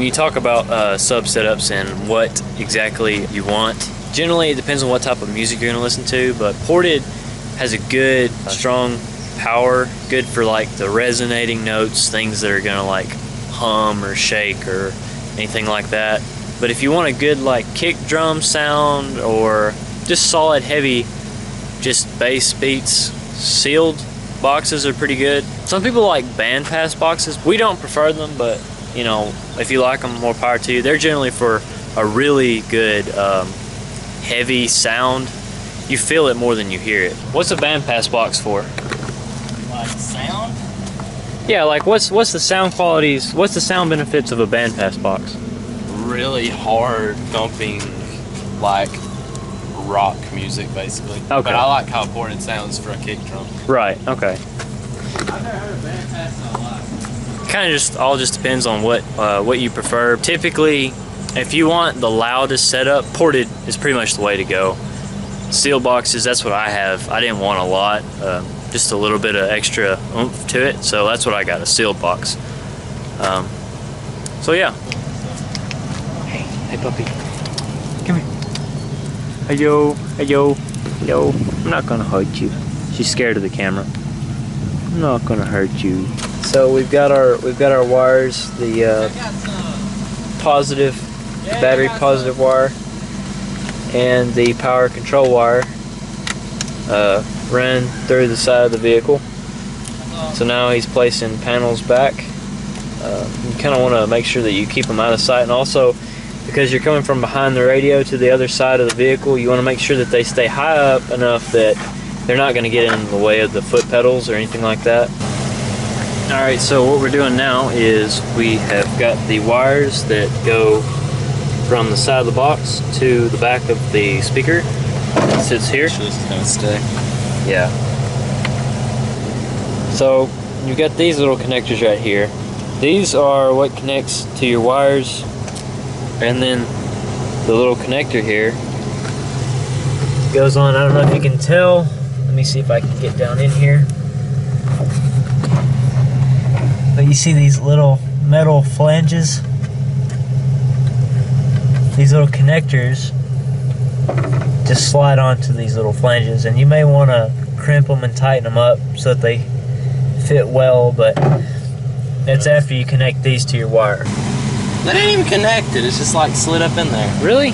when you talk about sub setups and what exactly you want, generally it depends on what type of music you're going to listen to, but ported has a good, strong power, good for like the resonating notes, things that are going to like hum or shake or anything like that. But if you want a good like kick drum sound or just solid heavy just bass beats, sealed boxes are pretty good. Some people like bandpass boxes. We don't prefer them, but you know, if you like them, more power to you. They're generally for a really good heavy sound. You feel it more than you hear it. What's a bandpass box for? Like sound? Yeah, like what's the sound qualities, what's the sound benefits of a bandpass box? Really hard thumping, like rock music basically. Okay. But I like how ported sounds for a kick drum. Right, okay. I've never heard a bandpass in a lot. Kind of just all depends on what you prefer. Typically, if you want the loudest setup, ported is pretty much the way to go. Steel boxes, that's what I have. I didn't want a lot, just a little bit of extra oomph to it, so that's what I got, a sealed box. So yeah. Hey puppy, come here. Hello, hello, hello. I'm not gonna hurt you. She's scared of the camera. I'm not gonna hurt you. So we've got our wires, the positive battery positive wire and the power control wire ran through the side of the vehicle. So now he's placing panels back. You kind of want to make sure that you keep them out of sight, and also because you're coming from behind the radio to the other side of the vehicle, you want to make sure that they stay high up enough that they're not going to get in the way of the foot pedals or anything like that. Alright, so what we're doing now is we have got the wires that go from the side of the box to the back of the speaker. It sits here. Sure this is going to stay. Yeah. So you've got these little connectors right here. These are what connects to your wires, and then the little connector here goes on. I don't know if you can tell. Let me see if I can get down in here. But you see these little metal flanges? These little connectors just slide onto these little flanges, and you may want to crimp them and tighten them up so that they fit well, but that's after you connect these to your wire. That ain't even connected, it's just like slid up in there. Really?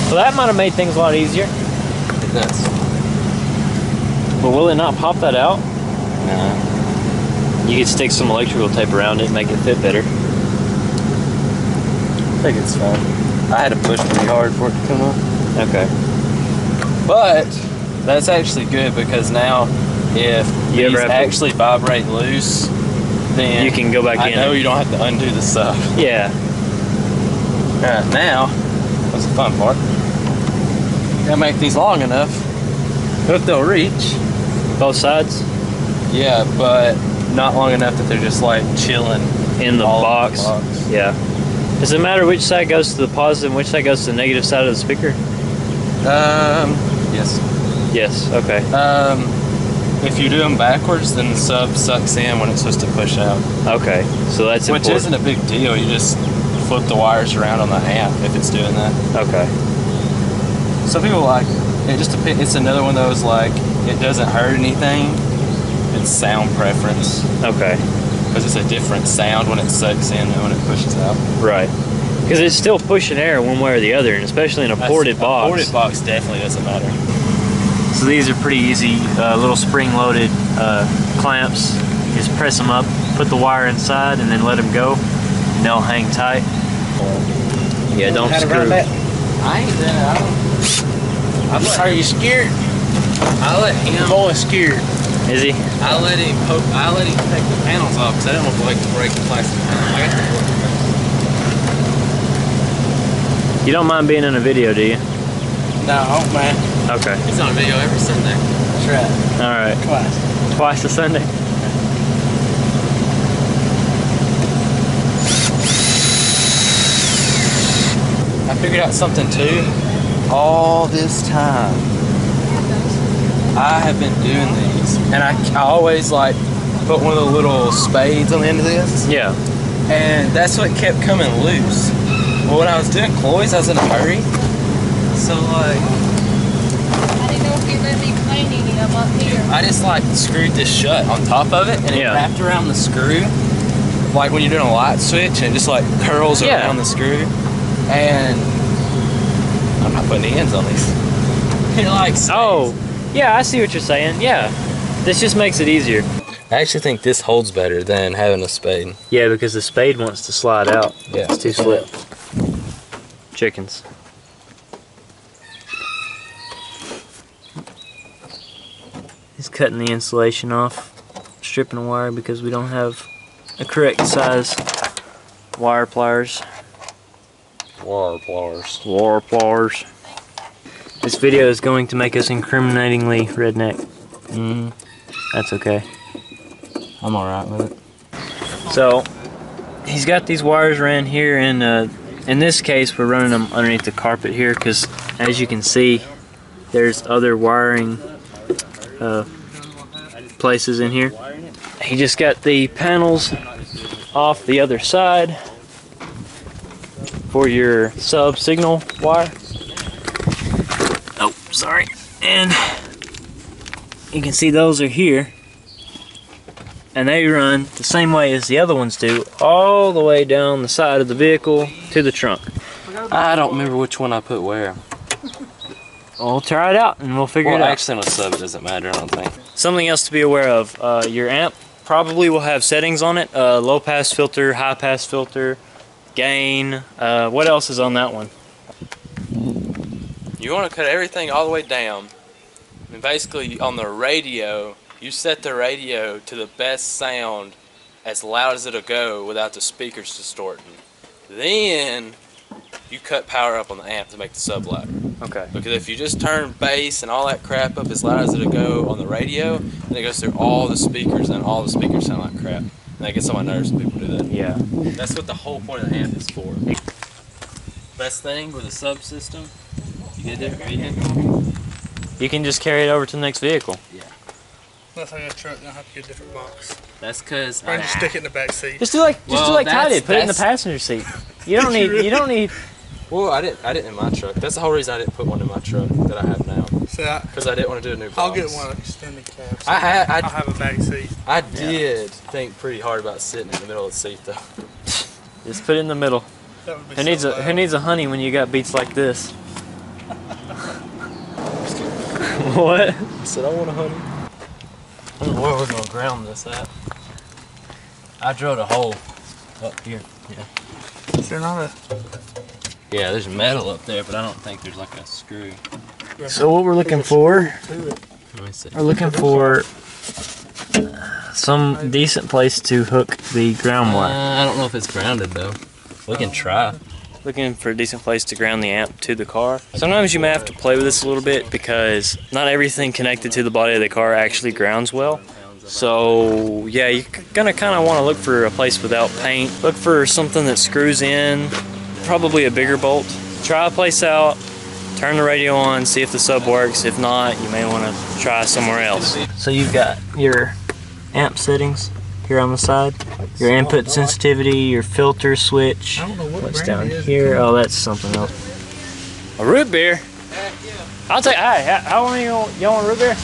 Well, that might have made things a lot easier. It does. But will it not pop that out? No. You could stick some electrical tape around it and make it fit better. I think it's fine. I had to push pretty hard for it to come up. Okay. But that's actually good, because now if these actually vibrate loose, then you can go back in. I know you don't have to undo the stuff. Yeah. Alright, now, that's the fun part. Gotta make these long enough that they'll reach. Both sides? Yeah, but not long enough that they're just like chilling in the box. Yeah. Does it matter which side goes to the positive and which side goes to the negative side of the speaker? Yes. Yes, okay. If you do them backwards, then the sub sucks in when it's supposed to push out. Okay, so that's important. Which isn't a big deal. You just flip the wires around on the amp if it's doing that. Okay. Some people like it. Just depends. It's another one of those like it doesn't hurt anything. It's sound preference. Okay. Because it's a different sound when it sucks in and when it pushes out. Right. Because it's still pushing air one way or the other, and especially in a ported box. A ported box definitely doesn't matter. So these are pretty easy, little spring-loaded clamps. You just press them up, put the wire inside, and then let them go, and they'll hang tight. Yeah, don't screw. I ain't that. Are you scared? I let him. I'm always scared. Is he? I let him take the panels off because I didn't want to like break the plastic panel. You don't mind being in a video, do you? No, I don't mind. Okay. It's on video every Sunday. That's right. All right. Twice. Twice a Sunday? I figured out something too. All this time, I have been doing these, and I always like put one of the little spades on the end of this. Yeah. and that's what kept coming loose. Well, when I was doing Chloe's, I was in a hurry, so like I didn't know if you let me clean any of them up here. I just like screwed this shut on top of it, and it wrapped around the screw, like when you're doing a light switch, and it just like curls around the screw. And I'm not putting the ends on these. It like stays. Oh, yeah, I see what you're saying. Yeah, this just makes it easier. I actually think this holds better than having a spade. Yeah, because the spade wants to slide out. Yeah, it's too slick. Chickens. He's cutting the insulation off, stripping the wire because we don't have a correct size wire pliers. Wire pliers. Wire pliers. This video is going to make us incriminatingly redneck. That's okay. I'm alright with it. So, he's got these wires ran here, and in this case, we're running them underneath the carpet here because, as you can see, there's other wiring places in here. He just got the panels off the other side for your sub signal wire. Oh, sorry. And you can see those are here. And they run the same way as the other ones do, all the way down the side of the vehicle to the trunk. I don't remember which one I put where. We'll try it out and we'll figure it out. Actually on a sub it doesn't matter, I don't think. Something else to be aware of, your amp probably will have settings on it. Low pass filter, high pass filter, gain. What else is on that one? You want to cut everything all the way down. And basically on the radio, you set the radio to the best sound as loud as it'll go without the speakers distorting. Then you cut power up on the amp to make the sub louder. Okay. Because if you just turn bass and all that crap up as loud as it'll go on the radio, then it goes through all the speakers and all the speakers sound like crap. And that gets on my nerves when people do that. Yeah. That's what the whole point of the amp is for. Best thing with a sub system, you get a different vehicle. You can just carry it over to the next vehicle. Yeah. Unless I got a truck, then I have to get a different box. That's because Or just stick it in the back seat. Just do like Ty did. Put it in the passenger seat. You don't need. You don't need. Well, I didn't in my truck. That's the whole reason I didn't put one in my truck that I have now. Because I didn't want to do a new box. I'll get one extended cab. So I'll have a back seat. I did think pretty hard about sitting in the middle of the seat though. Just put it in the middle. That would be Who needs a honey when you got beats like this? What? I said I want a honey. I don't know where we're gonna ground this at. I drilled a hole up here. Yeah. Is there not a... Yeah, there's metal up there, but I don't think there's like a screw. So what we're looking for? Let me see. We're looking for some decent place to hook the ground wire. I don't know if it's grounded though. We can try. Looking for a decent place to ground the amp to the car. Sometimes you may have to play with this a little bit because not everything connected to the body of the car actually grounds well. So yeah, you're gonna kind of want to look for a place without paint. Look for something that screws in, probably a bigger bolt. Try a place out, turn the radio on, see if the sub works. If not, you may want to try somewhere else. So you've got your amp settings here on the side, your input sensitivity, your filter switch. I don't know What's down here? Oh, that's something else. A root beer? I'll take. Hey, how many y'all want root beer?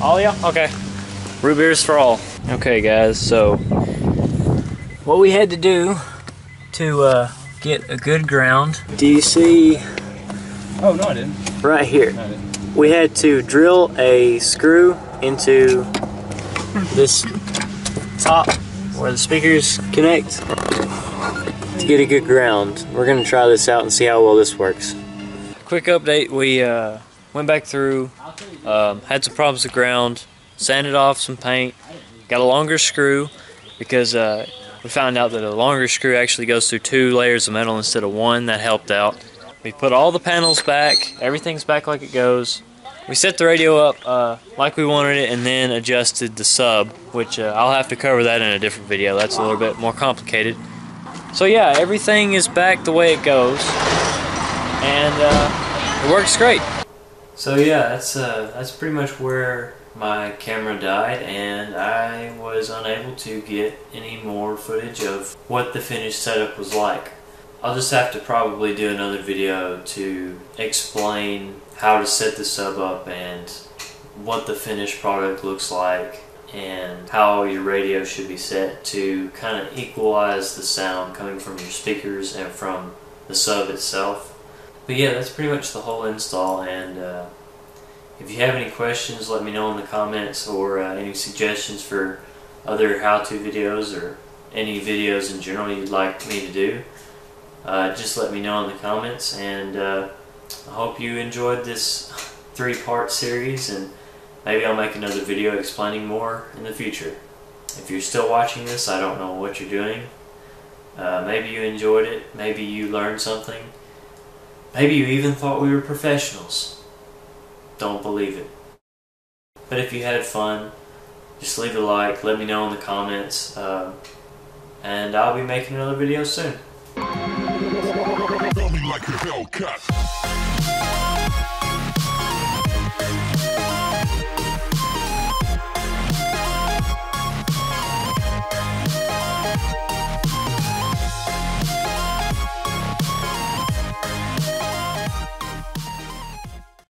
All y'all? Okay. Root beers for all. Okay, guys. So what we had to do to get a good ground. Do you see? Oh no, I didn't. Right here. No, I didn't. We had to drill a screw into this top where the speakers connect to get a good ground. We're gonna try this out and see how well this works. Quick update, we went back through, had some problems with ground, sanded off some paint, got a longer screw because we found out that a longer screw actually goes through 2 layers of metal instead of 1. That helped out. We put all the panels back, everything's back like it goes. We set the radio up like we wanted it and then adjusted the sub, which I'll have to cover that in a different video. That's a little bit more complicated. So yeah, everything is back the way it goes, and it works great. So yeah, that's pretty much where my camera died and I was unable to get any more footage of what the finished setup was like. I'll just have to probably do another video to explain how to set the sub up and what the finished product looks like and how your radio should be set to kind of equalize the sound coming from your speakers and from the sub itself. But yeah, that's pretty much the whole install, and if you have any questions, let me know in the comments, or any suggestions for other how-to videos or any videos in general you'd like me to do. Just let me know in the comments, and I hope you enjoyed this 3-part series, and maybe I'll make another video explaining more in the future. If you're still watching this, I don't know what you're doing. Maybe you enjoyed it, maybe you learned something, maybe you even thought we were professionals. Don't believe it. But if you had fun, just leave a like, let me know in the comments, and I'll be making another video soon. Tell me like a Hellcat.